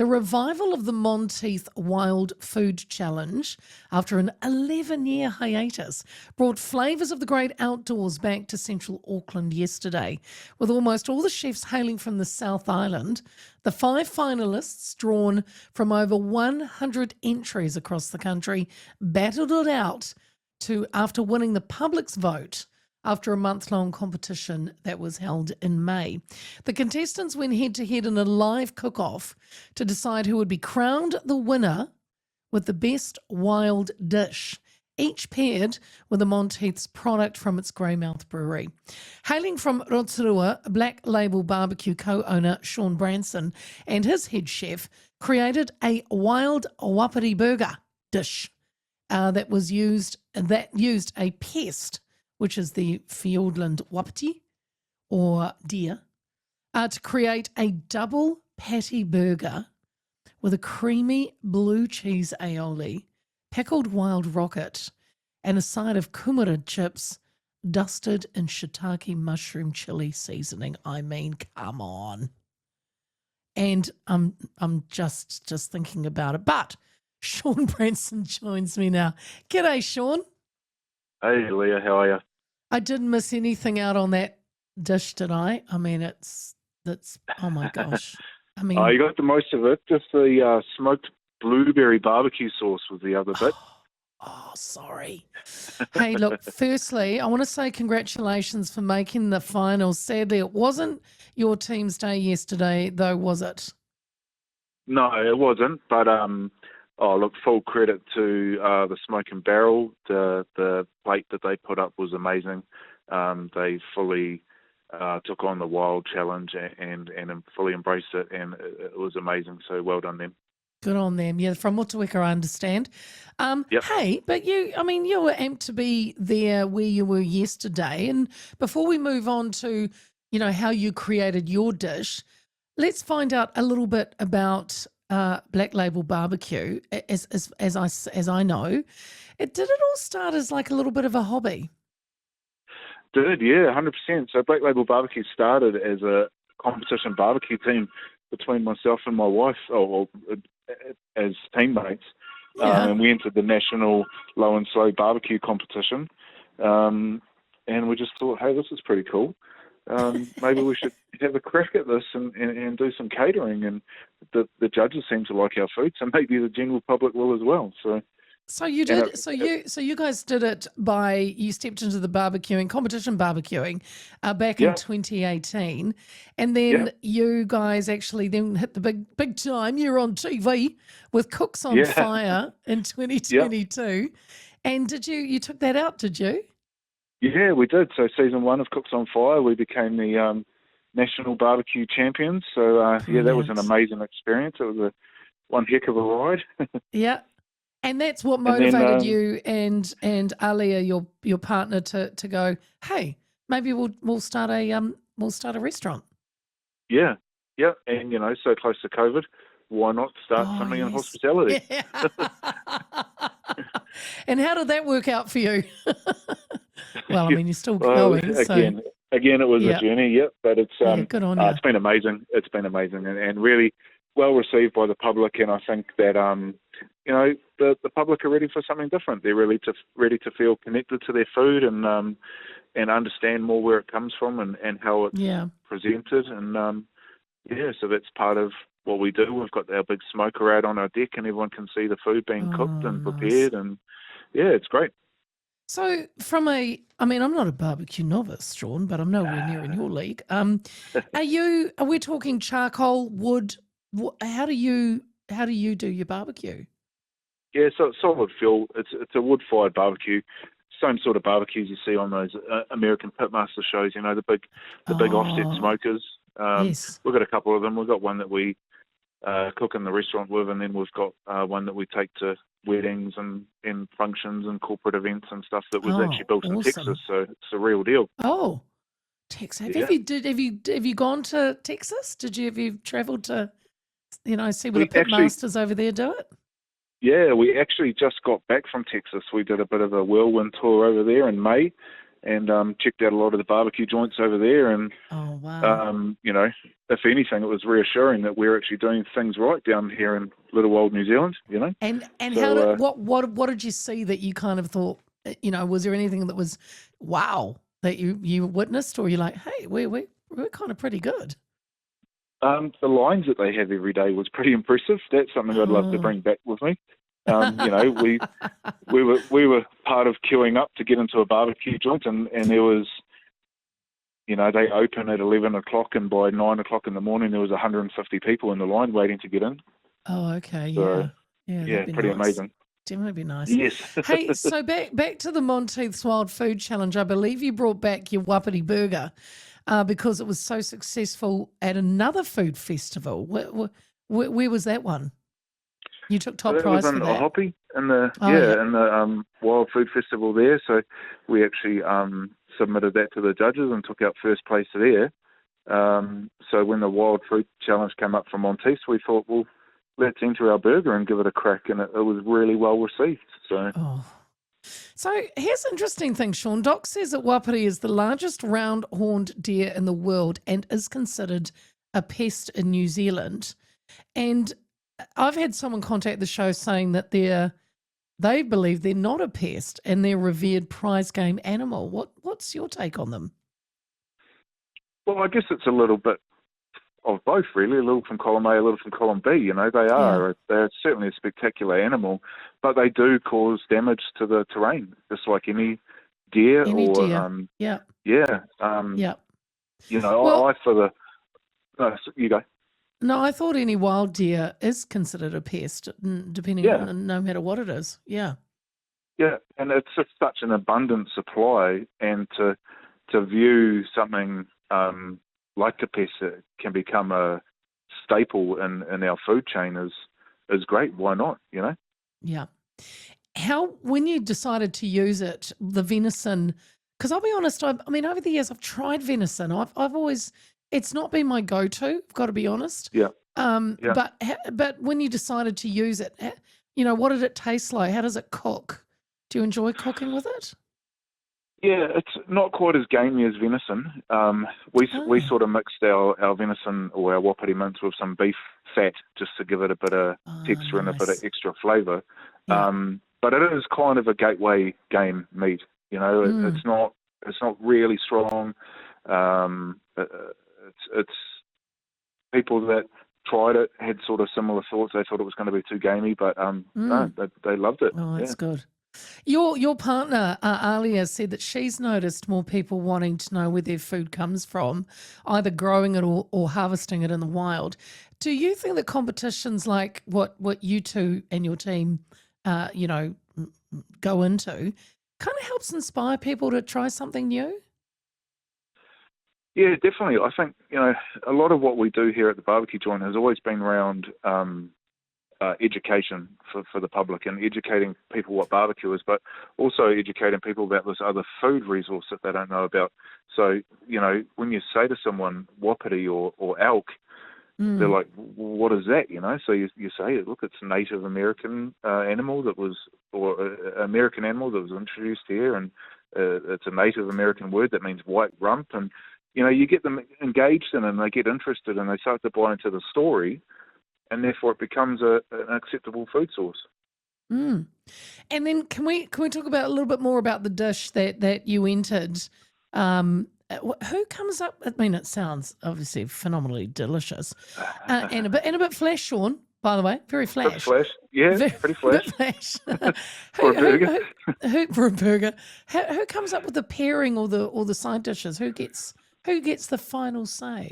The revival of the Monteith Wild Food Challenge after an 11-year hiatus brought flavours of the great outdoors back to central Auckland yesterday. With almost all the chefs hailing from the South Island, the 5 finalists, drawn from over 100 entries across the country, battled it out after winning the public's vote after a month-long competition that was held in May. The contestants went head-to-head in a live cook-off to decide who would be crowned the winner with the best wild dish, each paired with a Monteith's product from its Greymouth brewery. Hailing from Rotorua, Black Label BBQ co-owner Shaun Branson and his head chef created a wild wapiti burger dish that used a pest, which is the Fiordland wapiti or deer, to create a double patty burger with a creamy blue cheese aioli, pickled wild rocket, and a side of kumara chips dusted in shiitake mushroom chili seasoning. I mean, come on. And I'm just thinking about it. But Shaun Branson joins me now. G'day, Shaun. Hey, Leah, how are you? I didn't miss anything out on that dish, did I? I mean, that's oh my gosh. I mean, you got the most of it. Just the smoked blueberry barbecue sauce was the other bit. Oh, sorry. Hey, look, firstly, I want to say congratulations for making the finals. Sadly, it wasn't your team's day yesterday, though, was it? No, it wasn't. But look, full credit to the Smoke and Barrel. The plate that they put up was amazing. They fully took on the wild challenge and fully embraced it, and it was amazing. So well done them. Good on them. Yeah, from Motueka, I understand. Yep. Hey, but you were amped to be there where you were yesterday. And before we move on to, how you created your dish, let's find out a little bit about Black Label BBQ. As I know, did it all start as like a little bit of a hobby? Did, yeah, 100%. So Black Label BBQ started as a competition barbecue team between myself and my wife, as teammates. Yeah. And we entered the national low and slow barbecue competition. And we just thought, hey, this is pretty cool. Maybe we should have a crack at this and do some catering. And the judges seem to like our food, so maybe the general public will as well. So you did. So you guys did it you stepped into the competition barbecuing back in 2018, and then you guys actually then hit the big time. You're on TV with Cooks on Fire in 2022, and you took that out? Did you? Yeah, we did. So season 1 of Cooks on Fire, we became the national barbecue champions. So that was an amazing experience. It was one heck of a ride. Yeah. And that's what motivated you and Alia, your partner, to go, hey, maybe we'll start a restaurant. Yeah, and so close to COVID, why not start something in hospitality? Yeah. And how did that work out for you? Well, I mean, you're still going. Again, it was a journey, but it's good on you. It's been amazing. It's been amazing and really well received by the public, and I think that the public are ready for something different. They're really ready to feel connected to their food and understand more where it comes from and how it's presented. And so that's part of what we do. We've got our big smoker out on our deck, and everyone can see the food being cooked and prepared, and it's great. So I'm not a barbecue novice, Shaun, but I'm nowhere near in your league. Are we talking charcoal, wood? How do you do your barbecue? Yeah, so it's solid fuel. It's a wood-fired barbecue, same sort of barbecues you see on those American pitmaster shows. The big offset smokers. Yes. We've got a couple of them. We've got one that we cook in the restaurant with, and then we've got one that we take to weddings and functions and corporate events and stuff that was actually built in Texas. So it's a real deal. Oh, Texas! Have you gone to Texas? Have you travelled to see where the pitmasters over there do it? Yeah, we actually just got back from Texas. We did a bit of a whirlwind tour over there in May, and checked out a lot of the barbecue joints over there. And Oh, wow. if anything, it was reassuring that we're actually doing things right down here in little old New Zealand. And how So did what did you see that you kind of thought, was there anything that was wow that you witnessed, or you're like, hey, we're kind of pretty good? the lines that they have every day was pretty impressive. That's something I'd love to Oh. bring back with me. We were part of queuing up to get into a barbecue joint, and there was, they open at 11 o'clock, and by 9 o'clock in the morning there was 150 people in the line waiting to get in. Oh, okay, So yeah, yeah, that'd be pretty nice. amazing. Definitely be nice. Yes. Hey, so back to the Monteith's Wild Food Challenge. I believe you brought back your Wapiti burger because it was so successful at another food festival. Where was that one? You took top that prize was for in that. Ohopi in the yeah. in the Wild Food Festival there. So we actually submitted that to the judges and took out first place there. So when the Wild Food Challenge came up from Monteith, we thought, well, let's enter our burger and give it a crack, and it was really well received. So So here's an interesting thing, Shaun. Doc says that Wapiti is the largest round-horned deer in the world and is considered a pest in New Zealand. And I've had someone contact the show saying that they believe they're not a pest and they're a revered prize game animal. What's your take on them? well, I guess it's a little bit of both, really. A little from column A, a little from column B. They're certainly a spectacular animal, but they do cause damage to the terrain, just like any deer. Yeah. Yeah. Well, You go. no, I thought any wild deer is considered a pest, depending Yeah. on no matter what it is. Yeah. Yeah, and it's just such an abundant supply, and to view something like a pest that can become a staple in our food chain is great. Why not? Yeah. When you decided to use it, the venison, because I'll be honest, I mean, over the years I've tried venison. I've always, it's not been my go-to. I've got to be honest. Yeah. Yeah. But when you decided to use it, what did it taste like? How does it cook? Do you enjoy cooking with it? Yeah, it's not quite as gamey as venison. We sort of mixed our venison or our wapiti mince with some beef fat just to give it a bit of texture and a bit of Nice. extra flavour. Yeah. But it is kind of a gateway game meat. It's not really strong. It's people that tried it had sort of similar thoughts. They thought it was going to be too gamey, but no, they loved it. Oh, that's Yeah. good. Your partner, Alia, said that she's noticed more people wanting to know where their food comes from, either growing it or harvesting it in the wild. Do you think that competitions like what you two and your team, go into kind of helps inspire people to try something new? Yeah, definitely. I think, a lot of what we do here at the barbecue joint has always been around education for the public and educating people what barbecue is, but also educating people about this other food resource that they don't know about. So, when you say to someone wapiti or elk, they're like, what is that? So you say, look, it's a Native American animal American animal that was introduced here, and it's a Native American word that means white rump, and you get them engaged in it, and they get interested, and they start to buy into the story, and therefore it becomes an acceptable food source. And then can we talk about a little bit more about the dish that you entered? Who comes up? I mean, it sounds obviously phenomenally delicious, and a bit flash, Shaun. By the way, very flash. Bit flash, yeah, pretty flash. Bit flash. For a burger. For a burger. Who comes up with the pairing or the side dishes? Who gets the final say?